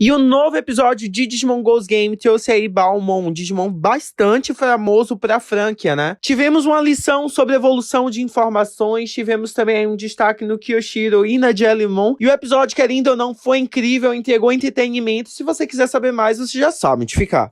E o novo episódio de Digimon Ghost Game trouxe aí Balmon, um Digimon bastante famoso pra franquia, né? Tivemos uma lição sobre evolução de informações, tivemos também um destaque no Kyoshiro e na Jellymon. E o episódio, querendo ou não, foi incrível, entregou entretenimento. Se você quiser saber mais, você já sabe onde ficar.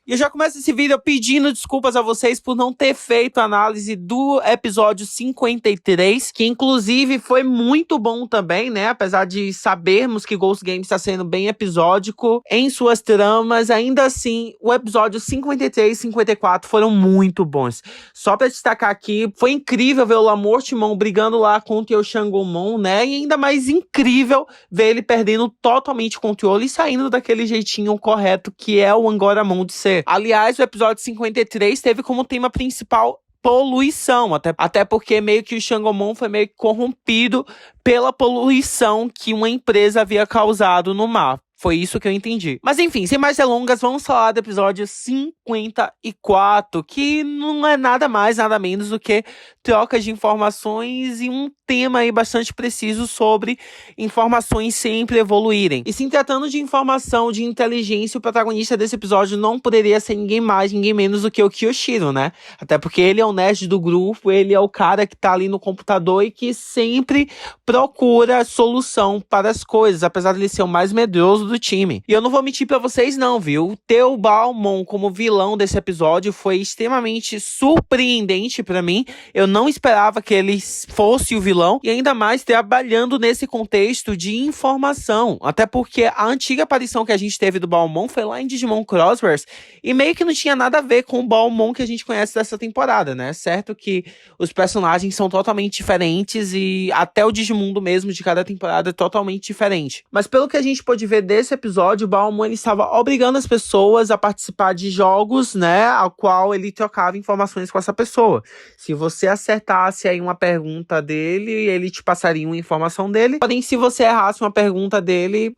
E eu já começo esse vídeo pedindo desculpas a vocês por não ter feito a análise do episódio 53, que inclusive foi muito bom também, né? Apesar de sabermos que Ghost Game está sendo bem episódico em suas tramas, ainda assim, o episódio 53 e 54 foram muito bons. Só pra destacar aqui, foi incrível ver o Lamortimon brigando lá contra o Shangomon, né? E ainda mais incrível ver ele perdendo totalmente o controle e saindo daquele jeitinho correto que é o Angoramon de ser. Aliás, o episódio 53 teve como tema principal poluição, até porque meio que o Shangomon foi meio que corrompido pela poluição que uma empresa havia causado no mar. Foi isso que eu entendi. Mas enfim, sem mais delongas, vamos falar do episódio 54, que não é nada mais, nada menos do que troca de informações e um tema aí bastante preciso sobre informações sempre evoluírem. E se tratando de informação, de inteligência, o protagonista desse episódio não poderia ser ninguém mais, ninguém menos do que o Kyoshiro, né? Até porque ele é o nerd do grupo, ele é o cara que tá ali no computador e que sempre procura solução para as coisas, apesar de ele ser o mais medroso do time. E eu não vou mentir pra vocês não, viu? Ter o Balmon como vilão desse episódio foi extremamente surpreendente pra mim. Eu não esperava que ele fosse o vilão, e ainda mais trabalhando nesse contexto de informação. Até porque a antiga aparição que a gente teve do Balmon foi lá em Digimon Crossverse, e meio que não tinha nada a ver com o Balmon que a gente conhece dessa temporada, né? Certo que os personagens são totalmente diferentes e até o Digimundo mesmo de cada temporada é totalmente diferente. Mas pelo que a gente pôde ver desse episódio, o Balmon ele estava obrigando as pessoas a participar de jogos, né, ao qual ele trocava informações com essa pessoa. Se você acertasse aí uma pergunta dele, ele te passaria uma informação dele. Porém, se você errasse uma pergunta dele,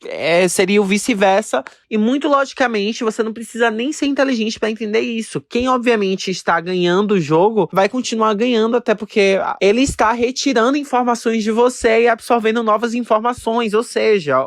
seria o vice-versa. E muito logicamente, você não precisa nem ser inteligente para entender isso. Quem obviamente está ganhando o jogo, vai continuar ganhando, até porque ele está retirando informações de você e absorvendo novas informações. Ou seja,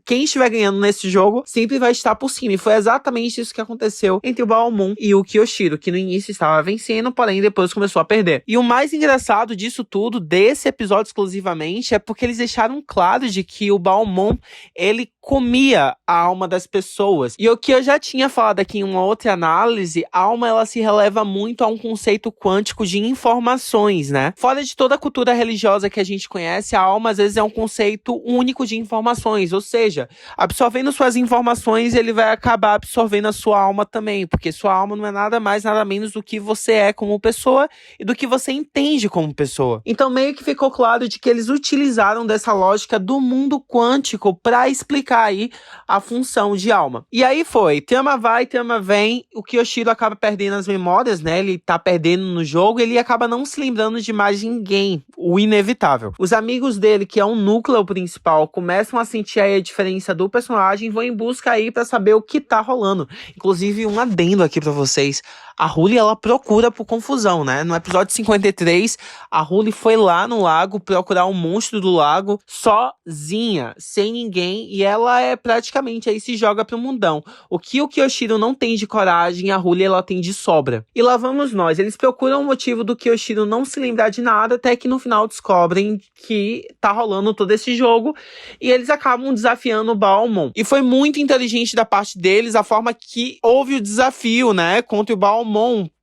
quem estiver ganhando nesse jogo sempre vai estar por cima. E foi exatamente isso que aconteceu entre o Balmon e o Kyoshiro, que no início estava vencendo, porém depois começou a perder. E o mais engraçado disso tudo, desse episódio exclusivamente, é porque eles deixaram claro de que o Balmon, ele comia a alma das pessoas. E o que eu já tinha falado aqui em uma outra análise, a alma ela se releva muito a um conceito quântico de informações, né? Fora de toda a cultura religiosa que a gente conhece, a alma às vezes é um conceito único de informações, ou seja, absorvendo suas informações, ele vai acabar absorvendo a sua alma também, porque sua alma não é nada mais, nada menos do que você é como pessoa e do que você entende como pessoa. Então meio que ficou claro de que eles utilizaram dessa lógica do mundo quântico para explicar aí a função de alma. E aí foi, trama vai, trama vem, o Kyoshiro acaba perdendo as memórias, né? Ele tá perdendo no jogo, ele acaba não se lembrando de mais ninguém, o inevitável. Os amigos dele, que é um núcleo principal, começam a sentir aí a diferença do personagem, vão em busca aí pra saber o que tá rolando. Inclusive, um adendo aqui pra vocês. A Huli, ela procura por confusão, né? No episódio 53, a Huli foi lá no lago procurar um monstro do lago sozinha, sem ninguém, e ela praticamente aí se joga pro mundão. O que o Kyoshiro não tem de coragem, a Huli ela tem de sobra. E lá vamos nós, eles procuram o motivo do Kyoshiro não se lembrar de nada, até que no final descobrem que tá rolando todo esse jogo, e eles acabam desafiando o Balmon. E foi muito inteligente da parte deles a forma que houve o desafio, né, contra o Balmon,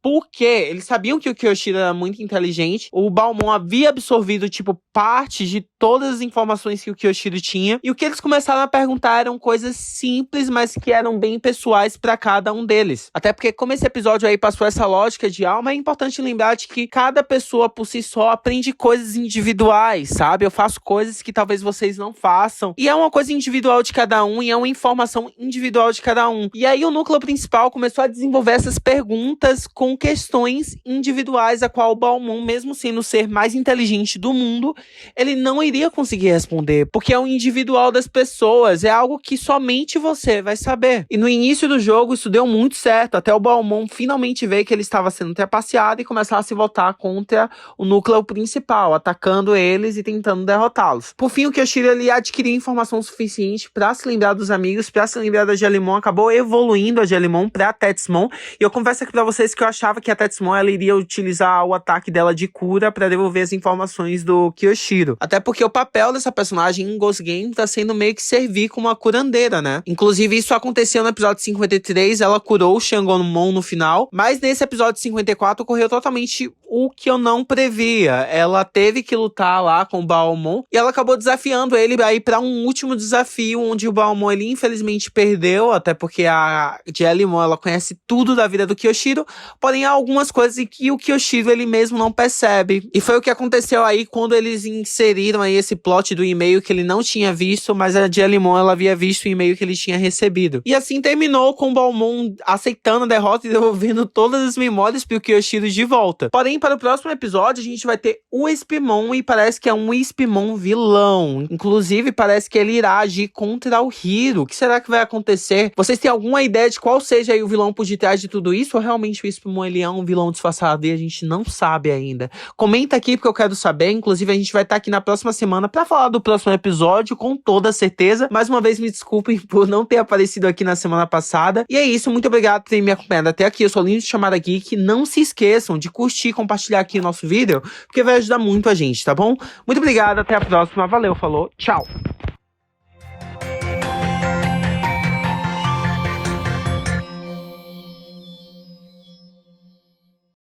porque eles sabiam que o Kyoshiro era muito inteligente, o Balmon havia absorvido, parte de todas as informações que o Kyoshiro tinha, e o que eles começaram a perguntar eram coisas simples, mas que eram bem pessoais para cada um deles. Até porque, como esse episódio aí passou essa lógica de alma, é importante lembrar de que cada pessoa por si só aprende coisas individuais, sabe? Eu faço coisas que talvez vocês não façam, e é uma coisa individual de cada um, e é uma informação individual de cada um. E aí o núcleo principal começou a desenvolver essas perguntas com com questões individuais a qual o Balmond, mesmo sendo o ser mais inteligente do mundo, ele não iria conseguir responder, porque é o individual das pessoas, é algo que somente você vai saber. E no início do jogo isso deu muito certo, até o Balmond finalmente ver que ele estava sendo trapaceado e começar a se voltar contra o núcleo principal, atacando eles e tentando derrotá-los. Por fim, o Kyoshiro ele adquiriu informação suficiente para se lembrar dos amigos, para se lembrar da Jellimon, acabou evoluindo a Jellimon pra Tetsumon, e eu confesso aqui pra vocês que eu achava que a Tetsumon ela iria utilizar o ataque dela de cura pra devolver as informações do Kyoshiro. Até porque o papel dessa personagem em Ghost Game tá sendo meio que servir como uma curandeira, né? Inclusive, isso aconteceu no episódio 53, ela curou o Shangonomon no final, mas nesse episódio 54 ocorreu totalmente o que eu não previa. Ela teve que lutar lá com o Balmond e ela acabou desafiando ele aí pra um último desafio, onde o Balmond ele infelizmente perdeu, até porque a Jellimon ela conhece tudo da vida do Kyoshiro, porém há algumas coisas que o Kyoshiro ele mesmo não percebe. E foi o que aconteceu aí quando eles inseriram aí esse plot do e-mail que ele não tinha visto, mas a Jellimon ela havia visto o e-mail que ele tinha recebido. E assim terminou com o Balmond aceitando a derrota e devolvendo todas as memórias pro Kyoshiro de volta. Porém, para o próximo episódio a gente vai ter o Espimon e parece que é um Espimon vilão. Inclusive parece que ele irá agir contra o Hiro. O que será que vai acontecer? Vocês têm alguma ideia de qual seja aí o vilão por detrás de tudo isso? Ou realmente o Espimon ele é um vilão disfarçado e a gente não sabe ainda? Comenta aqui porque eu quero saber. Inclusive a gente vai estar aqui na próxima semana para falar do próximo episódio com toda certeza. Mais uma vez me desculpem por não ter aparecido aqui na semana passada. E é isso, muito obrigado por terem me acompanhado até aqui. Eu sou o Lindo de Chamada Geek. Não se esqueçam de curtir e compartilhar aqui o nosso vídeo, porque vai ajudar muito a gente, tá bom? Muito obrigado, até a próxima. Valeu, falou, tchau!